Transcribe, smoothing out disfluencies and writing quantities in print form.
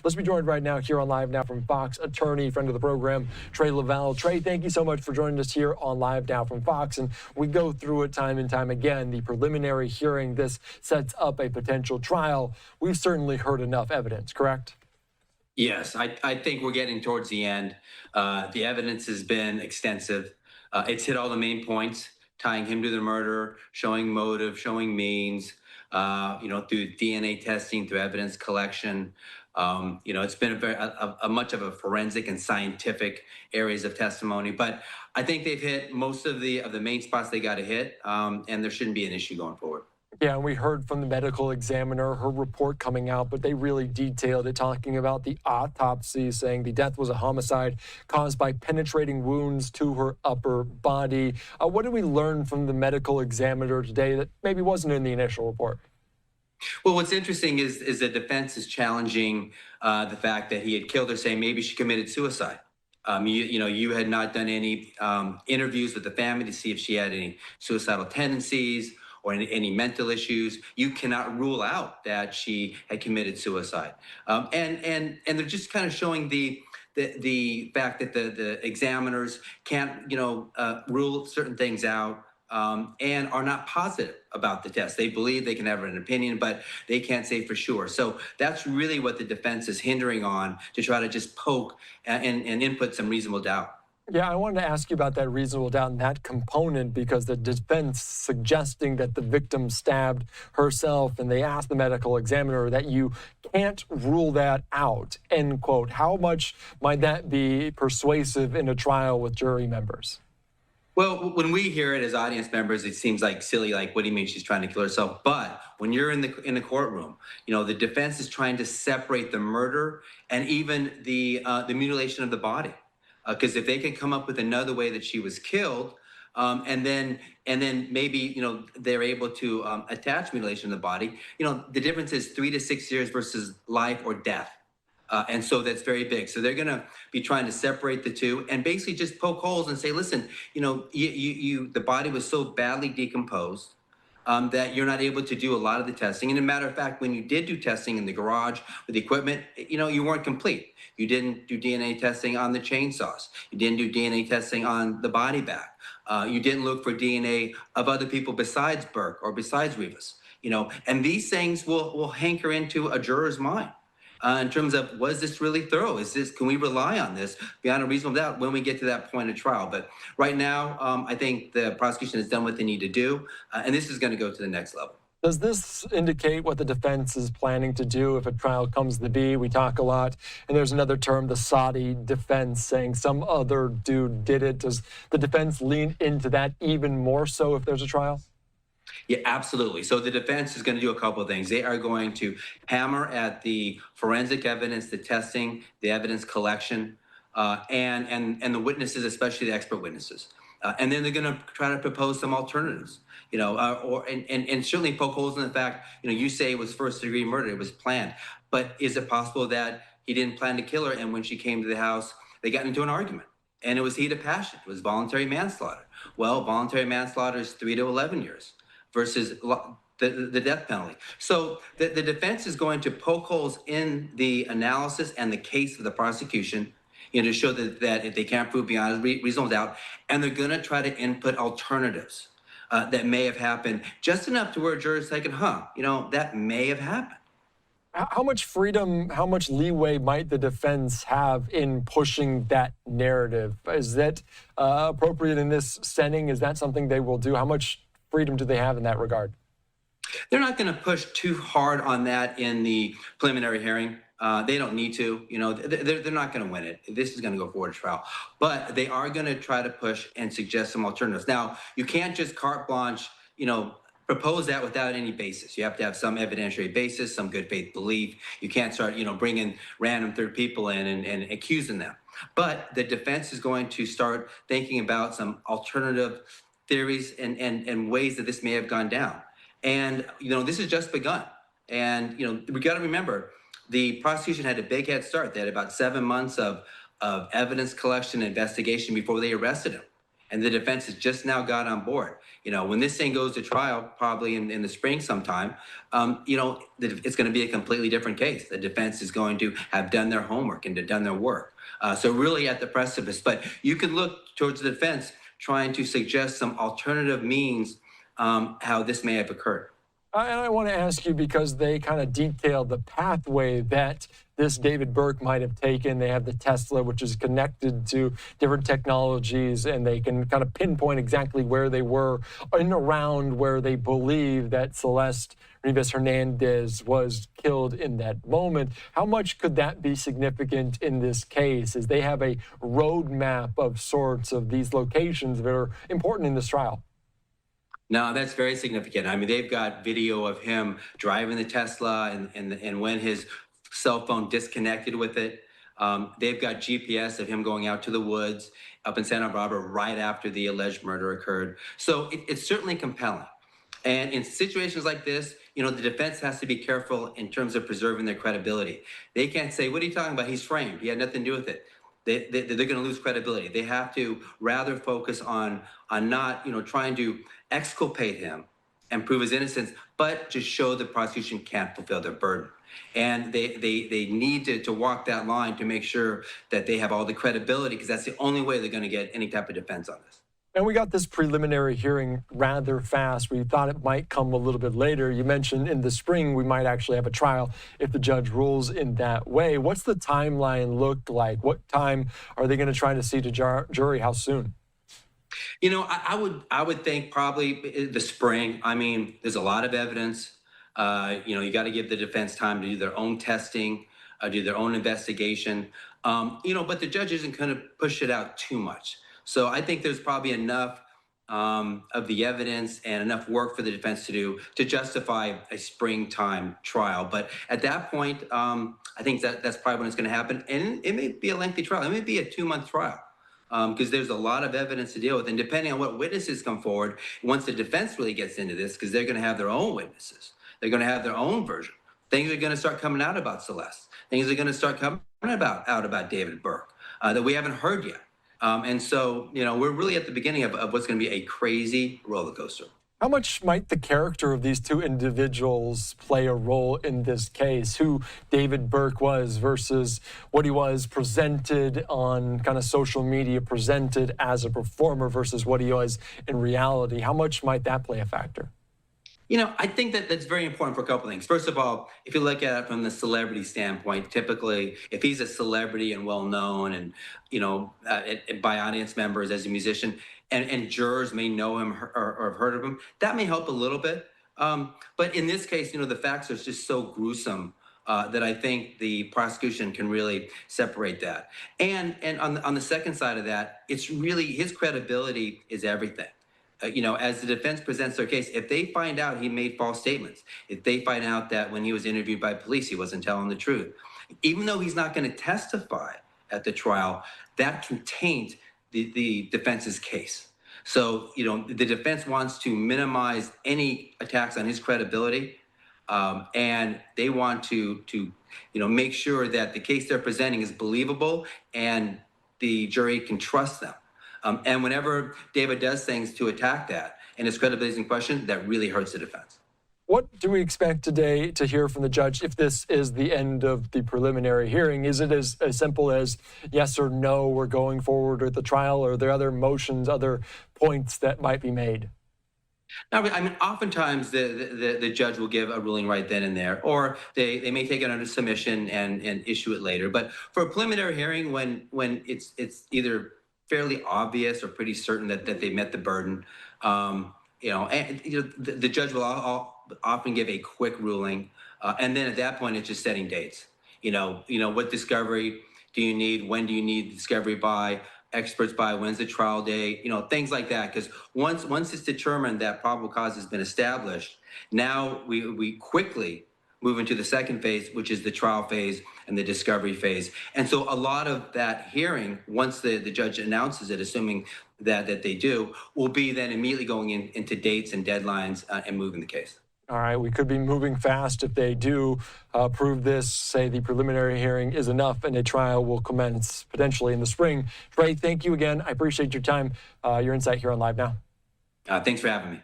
Let's be joined right now here on Live Now from Fox, attorney, friend of the program, Tre Lovell. Tre, thank you so much for joining us here on Live Now from Fox. And we go through it time and time again. The preliminary hearing, this sets up a potential trial. We've certainly heard enough evidence, correct? Yes, I think we're getting towards the end. The evidence has been extensive. It's hit all the main points, tying him to the murder, showing motive, showing means, through DNA testing, through evidence collection. It's been a much of a forensic and scientific areas of testimony. But I think they've hit most of the main spots they got to hit, and there shouldn't be an issue going forward. Yeah, and we heard from the medical examiner, her report coming out, but they really detailed it, talking about the autopsy, saying the death was a homicide caused by penetrating wounds to her upper body. What did we learn from the medical examiner today that maybe wasn't in the initial report? Well, what's interesting is the defense is challenging the fact that he had killed her, saying maybe she committed suicide. You had not done any interviews with the family to see if she had any suicidal tendencies or any mental issues. You cannot rule out that she had committed suicide. And they're just kind of showing the fact that the examiners can't, rule certain things out, and are not positive about the test. They believe they can have an opinion, but they can't say for sure. So that's really what the defense is hindering on, to try to just poke and input some reasonable doubt. Yeah, I wanted to ask you about that reasonable doubt and that component, because the defense suggesting that the victim stabbed herself, and they asked the medical examiner that you can't rule that out, end quote. How much might that be persuasive in a trial with jury members? Well, when we hear it as audience members, it seems like silly, like, what do you mean she's trying to kill herself? But when you're in the courtroom, the defense is trying to separate the murder and even the mutilation of the body. Because if they can come up with another way that she was killed, and then maybe they're able to attach mutilation of the body. The difference is 3 to 6 years versus life or death, and so that's very big. So they're going to be trying to separate the two and basically just poke holes and say, listen, the body was so badly decomposed that you're not able to do a lot of the testing. And as a matter of fact, when you did do testing in the garage with the equipment, you weren't complete. You didn't do DNA testing on the chainsaws. You didn't do DNA testing on the body bag. You didn't look for DNA of other people besides Burke or besides Rivas. And these things will hanker into a juror's mind. In terms of, was this really thorough? Can we rely on this beyond a reasonable doubt when we get to that point of trial? But right now, I think the prosecution has done what they need to do, and this is going to go to the next level. Does this indicate what the defense is planning to do if a trial comes to be? We talk a lot, and there's another term, the Saudi defense, saying some other dude did it. Does the defense lean into that even more so if there's a trial? Yeah, absolutely. So the defense is going to do a couple of things. They are going to hammer at the forensic evidence, the testing, the evidence collection, and the witnesses, especially the expert witnesses. And then they're going to try to propose some alternatives, and certainly poke holes in the fact, you say it was first-degree murder, it was planned. But is it possible that he didn't plan to kill her, and when she came to the house, they got into an argument, and it was heat of passion? It was voluntary manslaughter. Well, voluntary manslaughter is 3 to 11 years versus the death penalty. So the defense is going to poke holes in the analysis and the case of the prosecution, to show that they can't prove beyond reasonable doubt, and they're going to try to input alternatives that may have happened, just enough to where jurors thinking, that may have happened. How much freedom, how much leeway might the defense have in pushing that narrative? Is that appropriate in this setting? Is that something they will do? How much freedom do they have in that regard? They're not going to push too hard on that in the preliminary hearing. They don't need to. They're not going to win it. This is going to go forward to trial. But they are going to try to push and suggest some alternatives. Now, you can't just carte blanche, propose that without any basis. You have to have some evidentiary basis, some good faith belief. You can't start, bringing random third people in and accusing them. But the defense is going to start thinking about some alternative theories and ways that this may have gone down. And, this has just begun. And, we got to remember, the prosecution had a big head start. They had about 7 months of evidence collection and investigation before they arrested him. and the defense has just now got on board. When this thing goes to trial, probably in the spring sometime, it's going to be a completely different case. The defense is going to have done their homework and done their work. So really at the precipice. But you could look towards the defense trying to suggest some alternative means how this may have occurred. And I want to ask you, because they kind of detailed the pathway that this David Burke might have taken. They have the Tesla, which is connected to different technologies, and they can kind of pinpoint exactly where they were in and around where they believe that Celeste Rivas Hernandez was killed in that moment. How much could that be significant in this case, as they have a roadmap of sorts of these locations that are important in this trial? No, that's very significant. I mean, they've got video of him driving the Tesla and when his cell phone disconnected with it. They've got GPS of him going out to the woods up in Santa Barbara right after the alleged murder occurred. So it's certainly compelling. And in situations like this, the defense has to be careful in terms of preserving their credibility. They can't say, what are you talking about? He's framed. He had nothing to do with it. They're going to lose credibility. They have to rather focus on not trying to exculpate him and prove his innocence, but to show the prosecution can't fulfill their burden. And they need to walk that line to make sure that they have all the credibility, because that's the only way they're going to get any type of defense on this. And we got this preliminary hearing rather fast. We thought it might come a little bit later. You mentioned in the spring we might actually have a trial if the judge rules in that way. What's the timeline look like? What time are they going to try to see the jury? How soon? I would think probably the spring. I mean, there's a lot of evidence. You got to give the defense time to do their own testing, do their own investigation. But the judge isn't going to push it out too much. So I think there's probably enough of the evidence and enough work for the defense to do to justify a springtime trial. But at that point, I think that's probably when it's going to happen. And it may be a lengthy trial. It may be a 2-month trial because there's a lot of evidence to deal with. And depending on what witnesses come forward, once the defense really gets into this, because they're going to have their own witnesses, they're going to have their own version. Things are going to start coming out about Celeste. Things are going to start coming out about David Burke that we haven't heard yet. And so, we're really at the beginning of what's going to be a crazy roller coaster. How much might the character of these two individuals play a role in this case? Who David Burke was versus what he was presented on kind of social media, presented as a performer versus what he was in reality? How much might that play a factor? I think that's very important for a couple of things. First of all, if you look at it from the celebrity standpoint, typically, if he's a celebrity and well-known and, by audience members as a musician, and jurors may know him or have heard of him, that may help a little bit. But in this case, the facts are just so gruesome that I think the prosecution can really separate that. And on the second side of that, it's really his credibility is everything. As the defense presents their case, if they find out he made false statements, if they find out that when he was interviewed by police, he wasn't telling the truth, even though he's not going to testify at the trial, that can taint the defense's case. So, the defense wants to minimize any attacks on his credibility, and they want to make sure that the case they're presenting is believable and the jury can trust them. And whenever David does things to attack that and his credibility is in question, that really hurts the defense. What do we expect today to hear from the judge if this is the end of the preliminary hearing? Is it as simple as yes or no, we're going forward with the trial, or are there other motions, other points that might be made? Now, I mean, oftentimes the judge will give a ruling right then and there, or they may take it under submission and issue it later. But for a preliminary hearing, when it's either fairly obvious or pretty certain that they met the burden, the judge will often give a quick ruling, and then at that point it's just setting dates. What discovery do you need? When do you need the discovery by? Experts by? When's the trial day? Things like that. Because once it's determined that probable cause has been established, now we quickly move into the second phase, which is the trial phase and the discovery phase. And so a lot of that hearing, once the judge announces it, assuming that they do, will be then immediately going into dates and deadlines and moving the case. All right, we could be moving fast if they do approve this, say the preliminary hearing is enough and a trial will commence potentially in the spring. Tre, thank you again. I appreciate your time, your insight here on Live Now. Thanks for having me.